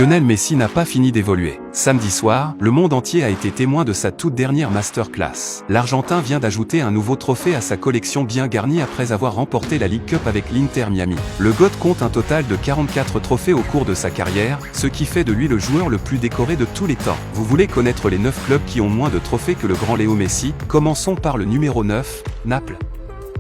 Lionel Messi n'a pas fini d'évoluer. Samedi soir, le monde entier a été témoin de sa toute dernière masterclass. L'Argentin vient d'ajouter un nouveau trophée à sa collection bien garnie après avoir remporté la League Cup avec l'Inter Miami. Le GOAT compte un total de 44 trophées au cours de sa carrière, ce qui fait de lui le joueur le plus décoré de tous les temps. Vous voulez connaître les 9 clubs qui ont moins de trophées que le grand Léo Messi? Commençons par le numéro 9, Naples.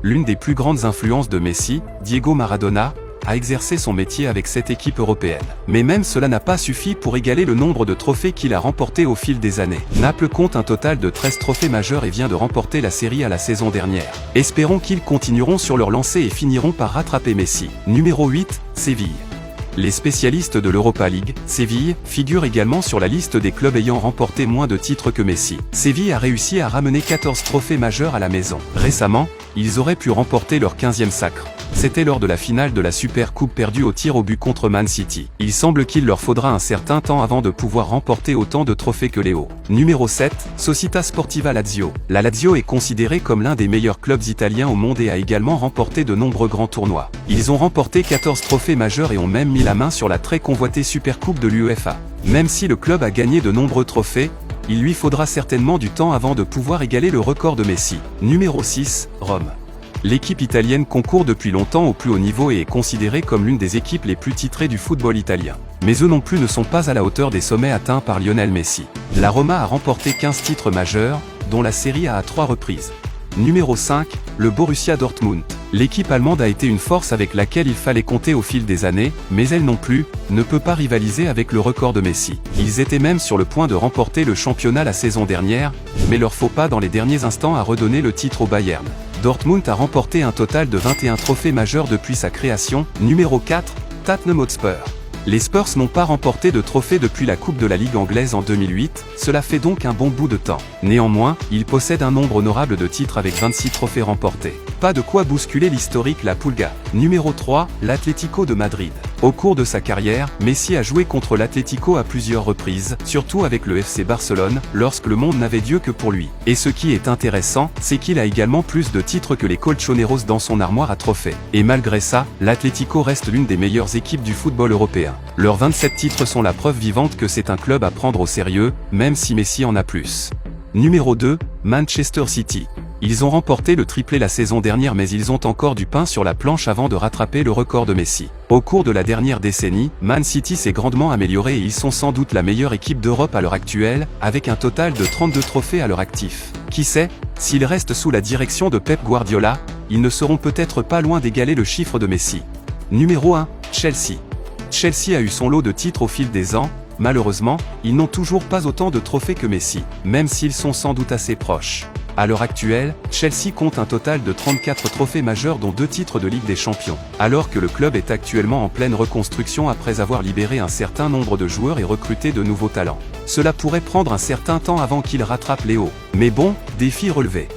L'une des plus grandes influences de Messi, Diego Maradona, a exercé son métier avec cette équipe européenne. Mais même cela n'a pas suffi pour égaler le nombre de trophées qu'il a remportés au fil des années. Naples compte un total de 13 trophées majeurs et vient de remporter la série à la saison dernière. Espérons qu'ils continueront sur leur lancée et finiront par rattraper Messi. Numéro 8, Séville. Les spécialistes de l'Europa League, Séville, figurent également sur la liste des clubs ayant remporté moins de titres que Messi. Séville a réussi à ramener 14 trophées majeurs à la maison. Récemment, ils auraient pu remporter leur 15e sacre. C'était lors de la finale de la Super Coupe perdue au tir au but contre Man City. Il semble qu'il leur faudra un certain temps avant de pouvoir remporter autant de trophées que Léo. Numéro 7, Società Sportiva Lazio. La Lazio est considérée comme l'un des meilleurs clubs italiens au monde et a également remporté de nombreux grands tournois. Ils ont remporté 14 trophées majeurs et ont même mis la main sur la très convoitée Super Coupe de l'UEFA. Même si le club a gagné de nombreux trophées, il lui faudra certainement du temps avant de pouvoir égaler le record de Messi. Numéro 6, Rome. L'équipe italienne concourt depuis longtemps au plus haut niveau et est considérée comme l'une des équipes les plus titrées du football italien. Mais eux non plus ne sont pas à la hauteur des sommets atteints par Lionel Messi. La Roma a remporté 15 titres majeurs, dont la Serie A à 3 reprises. Numéro 5, le Borussia Dortmund. L'équipe allemande a été une force avec laquelle il fallait compter au fil des années, mais elle non plus ne peut pas rivaliser avec le record de Messi. Ils étaient même sur le point de remporter le championnat la saison dernière, mais leur faux pas dans les derniers instants a redonné le titre au Bayern. Dortmund a remporté un total de 21 trophées majeurs depuis sa création. Numéro 4, Tottenham Hotspur. Les Spurs n'ont pas remporté de trophée depuis la Coupe de la Ligue anglaise en 2008, cela fait donc un bon bout de temps. Néanmoins, ils possèdent un nombre honorable de titres avec 26 trophées remportés. Pas de quoi bousculer l'historique La Pulga. Numéro 3, l'Atlético de Madrid. Au cours de sa carrière, Messi a joué contre l'Atlético à plusieurs reprises, surtout avec le FC Barcelone, lorsque le monde n'avait Dieu que pour lui. Et ce qui est intéressant, c'est qu'il a également plus de titres que les Colchoneros dans son armoire à trophées. Et malgré ça, l'Atlético reste l'une des meilleures équipes du football européen. Leurs 27 titres sont la preuve vivante que c'est un club à prendre au sérieux, même si Messi en a plus. Numéro 2, Manchester City. Ils ont remporté le triplé la saison dernière mais ils ont encore du pain sur la planche avant de rattraper le record de Messi. Au cours de la dernière décennie, Man City s'est grandement amélioré et ils sont sans doute la meilleure équipe d'Europe à l'heure actuelle, avec un total de 32 trophées à leur actif. Qui sait, s'ils restent sous la direction de Pep Guardiola, ils ne seront peut-être pas loin d'égaler le chiffre de Messi. Numéro 1, Chelsea. Chelsea a eu son lot de titres au fil des ans. Malheureusement, ils n'ont toujours pas autant de trophées que Messi, même s'ils sont sans doute assez proches. À l'heure actuelle, Chelsea compte un total de 34 trophées majeurs dont 2 titres de Ligue des Champions, alors que le club est actuellement en pleine reconstruction après avoir libéré un certain nombre de joueurs et recruté de nouveaux talents. Cela pourrait prendre un certain temps avant qu'il rattrape les hauts. Mais bon, défi relevé.